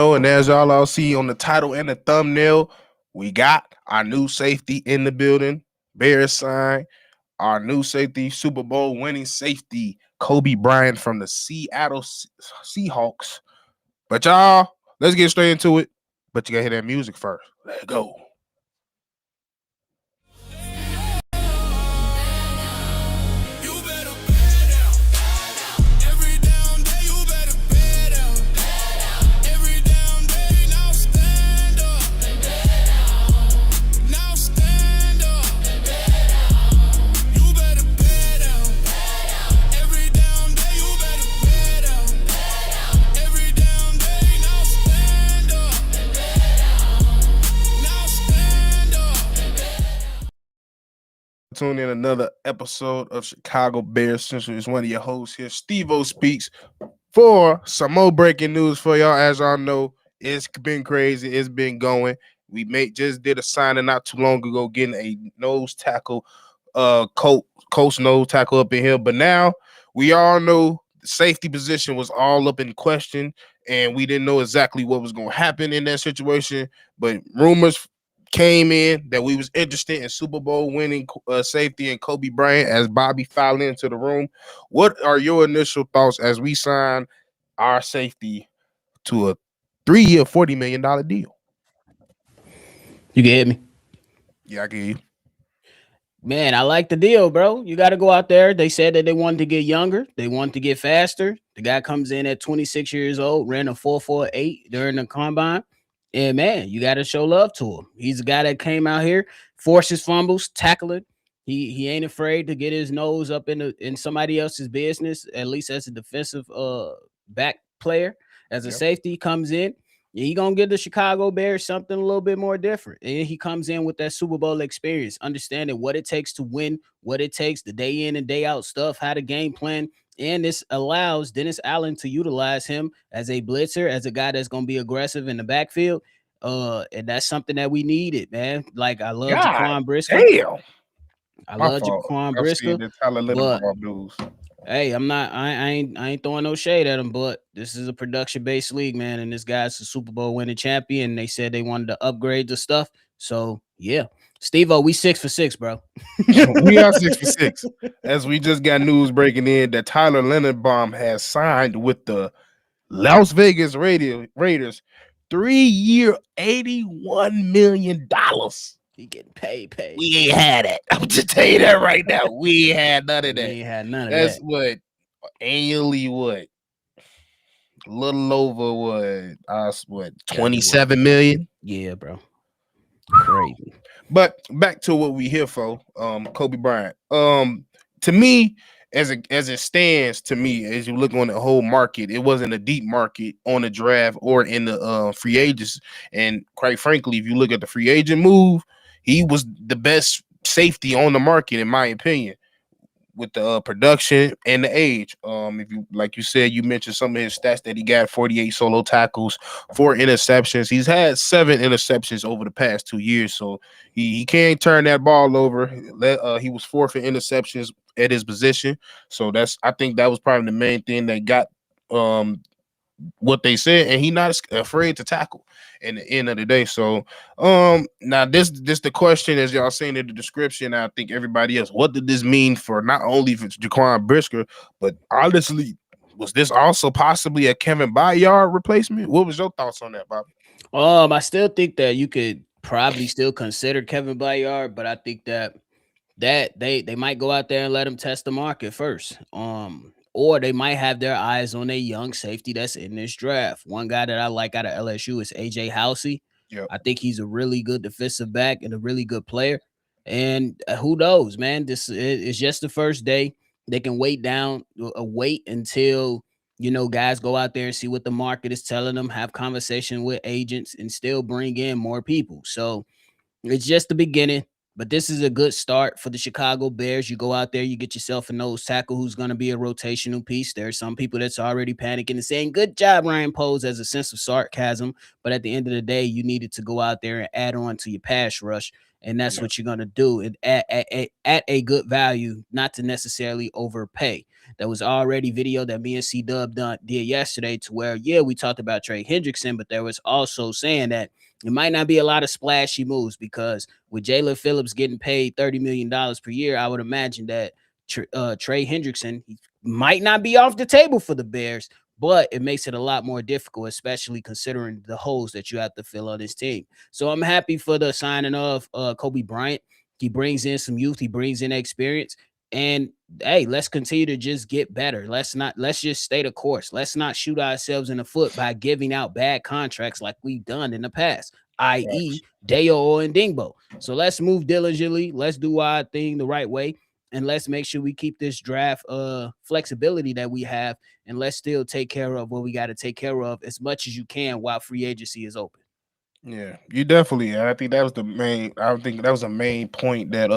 And as y'all all see on the title and the thumbnail, we got our new safety in the building. Bears sign our new safety, Super Bowl winning safety, Coby Bryant from the Seattle Seahawks. But y'all, let's get straight into it. But you gotta hear that music first. Let's go. Tune in another episode of Chicago Bears Central. It's one of your hosts here, Steve-O Speaks, for some more breaking news for y'all. As y'all know, it's been crazy. It's been going. We just did a signing not too long ago, getting a nose tackle, coast nose tackle up in here. But now we all know the safety position was all up in question, and we didn't know exactly what was going to happen in that situation. But rumors came in that we was interested in Super Bowl winning safety and Coby Bryant as Bobby filed into the room. What are your initial thoughts as we sign our safety to a 3-year, $40 million deal? You can hit me. Yeah, I can hear you. Man, I like the deal, bro. You got to go out there. They said that they wanted to get younger. They wanted to get faster. The guy comes in at 26 years old, ran a 4.48 during the combine. And man, you got to show love to him. He's a guy that came out here, forces fumbles, tackling. He ain't afraid to get his nose up in somebody else's business, at least as a defensive back player. As a safety, comes in. He gonna give the Chicago Bears something a little bit more different. And he comes in with that Super Bowl experience, understanding what it takes to win, what it takes, the day in and day out stuff, how to game plan. And this allows Dennis Allen to utilize him as a blitzer, as a guy that's gonna be aggressive in the backfield. And that's something that we needed, man. Like I love Jaquan Brisker. Damn. I love Jaquan Brisker. But hey, I ain't throwing no shade at him, but this is a production-based league, man, and this guy's a Super Bowl winning champion. They said they wanted to upgrade the stuff. So yeah. Steve-O, we 6 for 6, bro. We are 6 for 6. As we just got news breaking in that Tyler Linderbaum has signed with the Las Vegas Raiders, 3-year, $81 million. He getting paid. We ain't had it. I'm just tell you that right now. We ain't had none of that. We ain't had none of That's that. what annually what? A little over what 27 million? Yeah, bro. Crazy. But back to what we here for, Coby Bryant. To me, as it stands, to me, as you look on the whole market, it wasn't a deep market on the draft or in the free agents. And quite frankly, if you look at the free agent move, he was the best safety on the market, in my opinion, with the production and the age. If you like you said, you mentioned some of his stats that he got 48 solo tackles, 4 interceptions. He's had 7 interceptions over the past 2 years, so he can't turn that ball over. He was 4th in interceptions at his position, so I think that was probably the main thing that got what they said, and he not afraid to tackle in the end of the day. So now this the question, as y'all seen in the description, I think everybody else, what did this mean for not only for Jaquan Brisker, but honestly, was this also possibly a Kevin Byard replacement? What was your thoughts on that, Bobby? I still think that you could probably still consider Kevin Byard, but I think that they might go out there and let him test the market first. Or they might have their eyes on a young safety that's in this draft. One guy that I like out of LSU is AJ Housey. Yep. I think he's a really good defensive back and a really good player. And who knows, man? This is just the first day. They can wait until guys go out there and see what the market is telling them, have conversation with agents, and still bring in more people. So it's just the beginning. But this is a good start for the Chicago Bears. You go out there, you get yourself a nose tackle who's going to be a rotational piece. There are some people that's already panicking and saying, good job, Ryan Poles, as a sense of sarcasm. But at the end of the day, you needed to go out there and add on to your pass rush. And that's what you're going to do at a good value, not to necessarily overpay. There was already video that me and C Dub did yesterday to where, yeah, we talked about Trey Hendrickson, but there was also saying that it might not be a lot of splashy moves because with Jalen Phillips getting paid $30 million per year, I would imagine that Trey Hendrickson might not be off the table for the Bears, but it makes it a lot more difficult, especially considering the holes that you have to fill on this team. So I'm happy for the signing of Coby Bryant. He brings in some youth, he brings in experience. And hey, let's continue to just get better. Let's just stay the course. Let's not shoot ourselves in the foot by giving out bad contracts like we've done in the past, i.e. Dayo and Dingbo. So let's move diligently. Let's do our thing the right way. And let's make sure we keep this draft flexibility that we have. And let's still take care of what we got to take care of as much as you can while free agency is open. Yeah, you definitely. I think that was the main. I think that was a main point that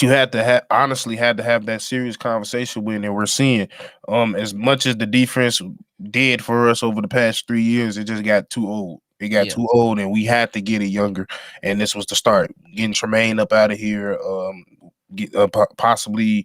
you had to have. Honestly, had to have that serious conversation with, and we're seeing as much as the defense did for us over the past 3 years, it just got too old. It got too old, and we had to get it younger. And this was the start. Getting Tremaine up out of here. Possibly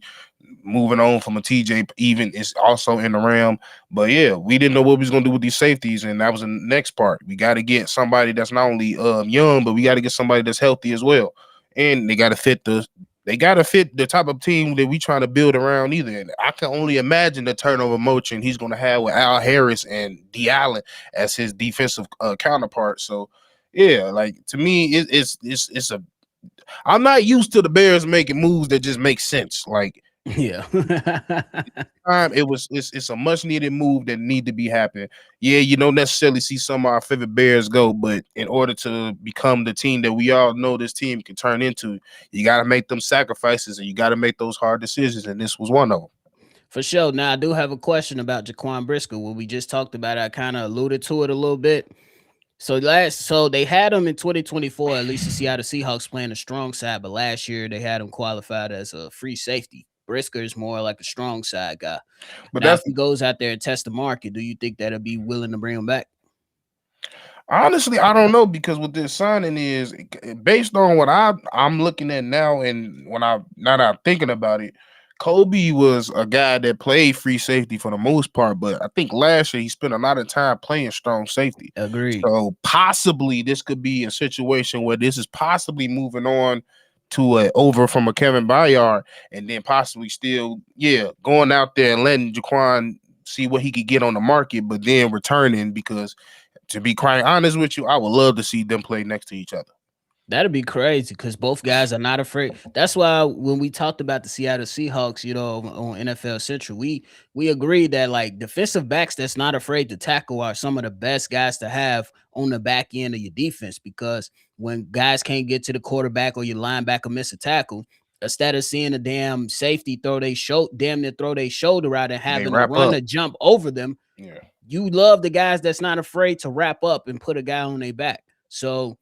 moving on from a TJ even is also in the realm. But yeah, we didn't know what we was gonna do with these safeties, and that was the next part. We got to get somebody that's not only young, but we got to get somebody that's healthy as well. And they got to fit the type of team that we trying to build around either. And I can only imagine the turnover motion he's gonna have with Al Harris and D Allen as his defensive counterpart. So yeah, like to me, it's a I'm not used to the Bears making moves that just make sense. Like yeah, it's a much needed move that need to be happening. Yeah, you don't necessarily see some of our favorite Bears go, but in order to become the team that we all know this team can turn into, you got to make them sacrifices and you got to make those hard decisions. And this was one of them. for sure. Now I do have a question about Jaquan Brisker. What we just talked about, I kind of alluded to it a little bit. So they had him in 2024, at least the Seattle Seahawks playing a strong side, but last year they had him qualified as a free safety. Brisker is more like a strong side guy. But now if he goes out there and test the market, do you think that'll be willing to bring him back? Honestly, I don't know because what this signing is based on what I'm looking at now, and now that I'm thinking about it, Coby was a guy that played free safety for the most part, but I think last year he spent a lot of time playing strong safety. Agreed. So possibly this could be a situation where this is possibly moving on to over from a Kevin Byard, and then possibly still, going out there and letting Jaquan see what he could get on the market, but then returning because to be quite honest with you, I would love to see them play next to each other. That'd be crazy because both guys are not afraid. That's why when we talked about the Seattle Seahawks, on NFL Central, we agreed that like defensive backs that's not afraid to tackle are some of the best guys to have on the back end of your defense, because when guys can't get to the quarterback or your linebacker miss a tackle, instead of seeing a damn safety throw their shoulder out and having to run a jump over them, you love the guys that's not afraid to wrap up and put a guy on their back. So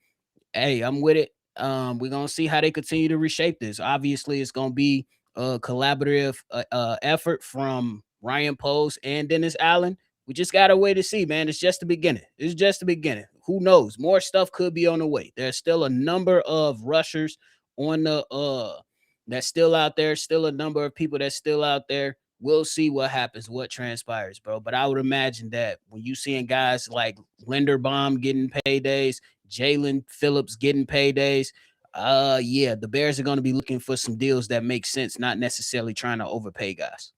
hey, I'm with it. We're gonna see how they continue to reshape this. Obviously, it's gonna be a collaborative effort from Ryan Post and Dennis Allen. We just gotta wait to see, man. It's just the beginning. Who knows? More stuff could be on the way. There's still a number of rushers on the that's still out there. Still a number of people that's still out there. We'll see what happens, what transpires, bro. But I would imagine that when you seeing guys like Linderbaum getting paydays, Jalen Phillips getting paydays, the Bears are going to be looking for some deals that make sense, not necessarily trying to overpay guys.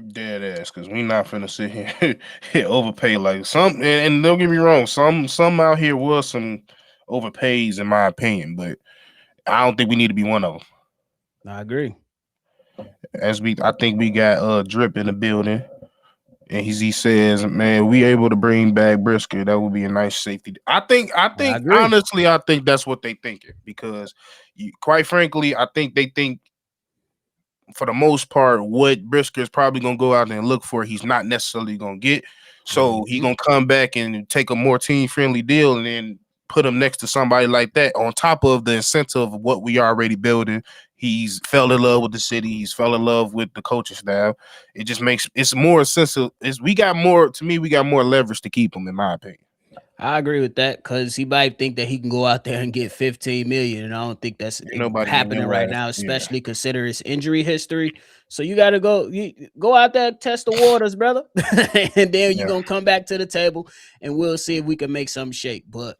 Dead ass, because we not finna sit here overpay like some. And don't get me wrong, some out here was some overpays in my opinion, but I don't think we need to be one of them. I agree. I think we got Drip in the building, and he says, man, we able to bring back Brisker. That would be a nice safety. I think honestly, I think that's what they thinking because, quite frankly, I think they think for the most part what Brisker is probably gonna go out there and look for, he's not necessarily gonna get. So he gonna come back and take a more team friendly deal, and then put him next to somebody like that on top of the incentive of what we already building. He's fell in love with the city. He's fell in love with the coaching staff. It just makes it's more sensitive. We got more leverage to keep him, in my opinion. I agree with that because he might think that he can go out there and get 15 million, and I don't think that's Ain't nobody getting happening your right ass. now, Yeah, especially consider his injury history. So you got to go out there, test the waters, brother, and then you're yeah. gonna come back to the table, and we'll see if we can make something shake. But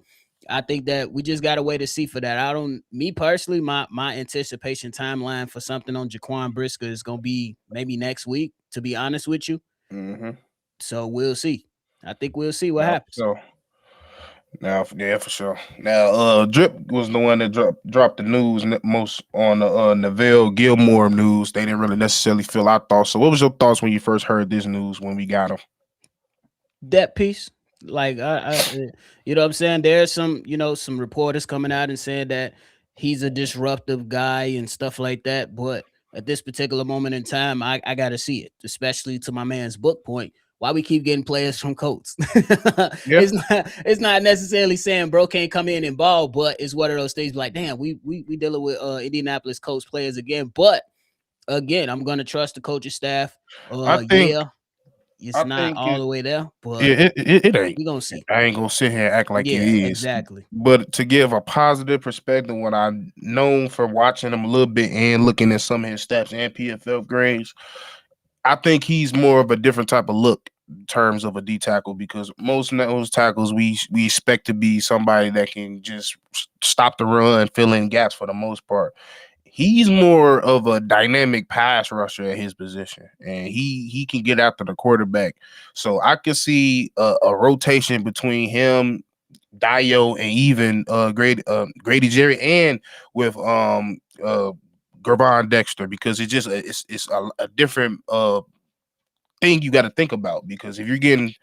I think that we just got to wait to see for that. Me personally, my anticipation timeline for something on Jaquan Brisker is gonna be maybe next week. To be honest with you, Mm-hmm. so we'll see. I think we'll see what Now, happens. so now, yeah, for sure. Now, Drip was the one that dropped the news most on the Neville Gilmore news. They didn't really necessarily feel our thoughts. So, what was your thoughts when you first heard this news when we got him? That piece. Like you know what I'm saying? There's some, some reporters coming out and saying that he's a disruptive guy and stuff like that. But at this particular moment in time, I gotta see it, especially to my man's book point. Why we keep getting players from Colts? Yeah, It's not necessarily saying bro can't come in and ball, but it's one of those things like, damn, we dealing with Indianapolis Colts players again. But again, I'm gonna trust the coaching staff. I think Yeah, it's I not think all it the way there, but it ain't. we gonna see. I ain't gonna sit here and act like it Yeah, is. exactly. But to give a positive perspective, what I known for watching him a little bit and looking at some of his stats and PFL grades, I think he's more of a different type of look in terms of a D tackle because most of those tackles we expect to be somebody that can just stop the run, fill in gaps for the most part. He's more of a dynamic pass rusher at his position, and he can get after the quarterback. So I could see a rotation between him, Dio, and even Grady Jerry, and with Gervon Dexter because it's a different thing you got to think about because if you're getting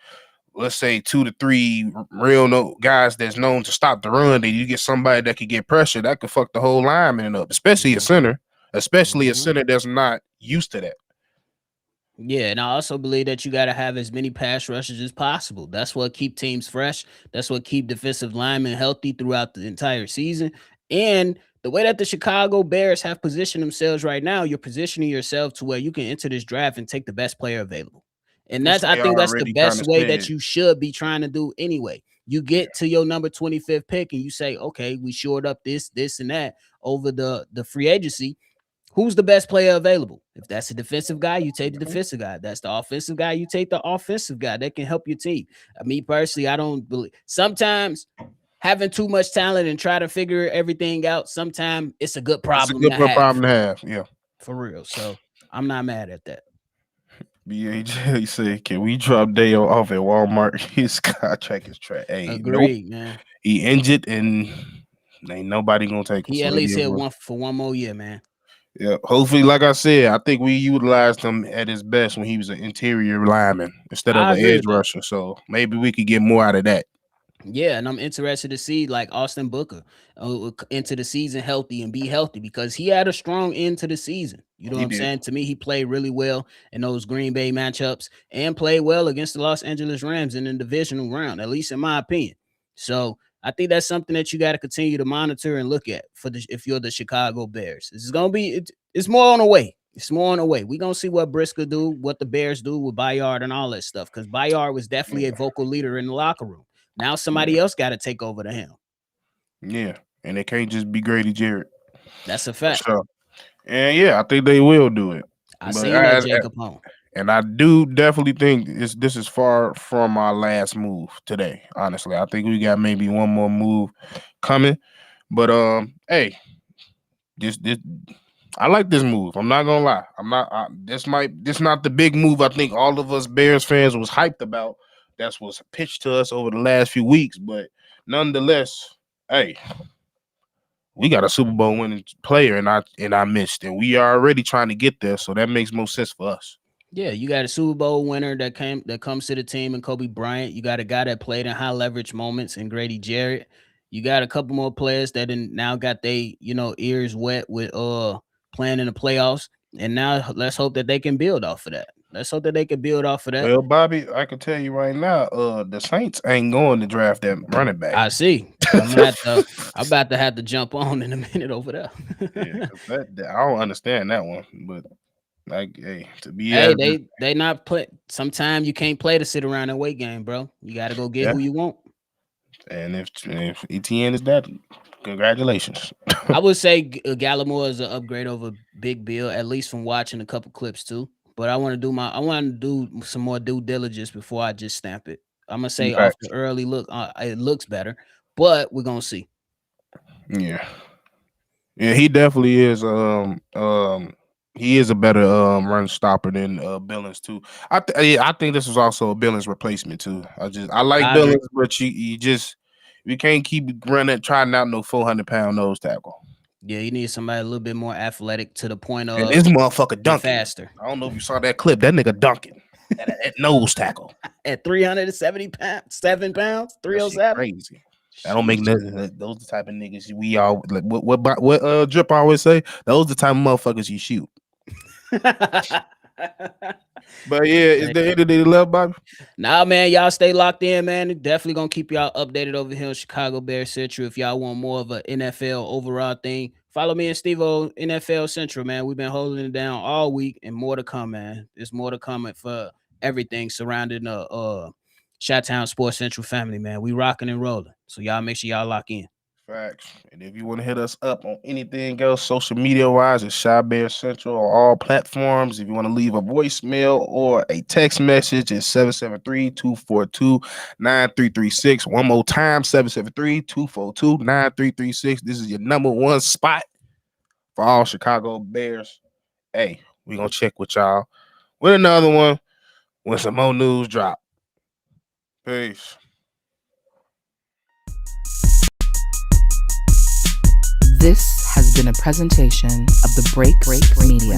let's say 2 to 3 real guys that's known to stop the run, then you get somebody that could get pressure that could fuck the whole lineman up, Mhm, especially a mhm. center that's not used to that. Yeah, and I also believe that you got to have as many pass rushes as possible. That's what keep teams fresh. That's what keep defensive linemen healthy throughout the entire season. And the way that the Chicago Bears have positioned themselves right now, you're positioning yourself to where you can enter this draft and take the best player available. And Which I they think that's the already kind best of way that said. you should be trying to do anyway. You Yeah, get to your number 25th pick and you say, okay, we shored up this, and that over the free agency. Who's the best player available? If that's a defensive guy, you take the mhm. defensive guy. If that's the offensive guy, you take the offensive guy that can help your team. Me personally, I don't believe sometimes having too much talent and try to figure everything out, sometimes it's a good It's a problem good to have problem to have. Yeah. for real. So I'm not mad at that. BAJ said, "Can we drop Dale off at Walmart? His contract is trash." Hey, nope. Agreed, man. He injured, and ain't nobody gonna take him. He So at it least is hit what. one for one more year, man. Yeah. Hopefully, like I said, I think we utilized him at his best when he was an interior lineman instead of I an agree edge with that. rusher. So maybe we could get more out of that. Yeah, and I'm interested to see like Austin Booker into the season healthy and be healthy because he had a strong end to the season. You know what He I'm did. saying? To me, he played really well in those Green Bay matchups and played well against the Los Angeles Rams in the divisional round, at least in my opinion. So I think that's something that you got to continue to monitor and look at for the if you're the Chicago Bears. It's gonna be it's more on the way. It's more on the way. We're gonna see what Brisker do, what the Bears do with Byard and all that stuff. Because Byard was definitely a Yeah. vocal leader in the locker room. Now Yeah. somebody else got to take over the helm. Yeah. And it can't just be Grady Jarrett That's a for fact. sure. And yeah, I think they will do it. I But seen that Jacob Home. and I do definitely think this is far from our last move today. Honestly, I think we got maybe one more move coming. But hey, this I like this move. I'm not gonna lie. I'm not. This not the big move. I think all of us Bears fans was hyped about. That's was pitched to us over the last few weeks. But nonetheless, hey, we got a Super Bowl winning player, and I missed, and we are already trying to get there. So that makes more sense for us. Yeah, you got a Super Bowl winner that comes to the team in Coby Bryant. You got a guy that played in high leverage moments in Grady Jarrett. You got a couple more players that now got they ears wet with playing in the playoffs. And now let's hope that they can build off of that. Let's hope that they can build off of that. Well, Bobby, I can tell you right now, the Saints ain't going to draft that running back. I see. I'm about to have to jump on in a minute over there. Yeah, because I don't understand that one. But like, hey, to be Hey, at they not play. Sometimes you can't play to sit around and wait game, bro. You got to go get yeah, who you want. And if ETN is that, congratulations. I would say Gallimore is an upgrade over Big Bill, at least from watching a couple clips too. But I want to do some more due diligence before I just stamp it. I'm gonna say off the early look, it looks better, but we're gonna see. Yeah, he definitely is. He is a better run stopper than Billings too. I think this was also a Billings replacement too. I like Billings, but you can't keep running trying out no 400-pound nose tackle. Yeah, you need somebody a little bit more athletic to the point of and this motherfucker dunking faster. I don't know if you saw that clip. That nigga dunking at nose tackle at 370 pounds, 7 pounds, 307. Crazy. I don't make nothing. Those the type of niggas we all like. What Drip always say? Those the type of motherfuckers you shoot. But yeah, is there anything left, Bobby? Nah, man, y'all stay locked in, man. Definitely gonna keep y'all updated over here on Chicago Bears Central. If y'all want more of an NFL overall thing, follow me and Steve-O NFL Central, man. We've been holding it down all week, and more to come, man. There's more to come for everything surrounding the Chi-Town Sports Central family, man. We rocking and rolling. So y'all make sure y'all lock in. Facts. And if you want to hit us up on anything else, social media wise, it's Chi Bear Central on all platforms. If you want to leave a voicemail or a text message, it's 773-242-9336. One more time, 773-242-9336. This is your number one spot for all Chicago Bears. Hey, we're going to check with y'all with another one when some more news drop. Peace. This has been a presentation of the Break Media.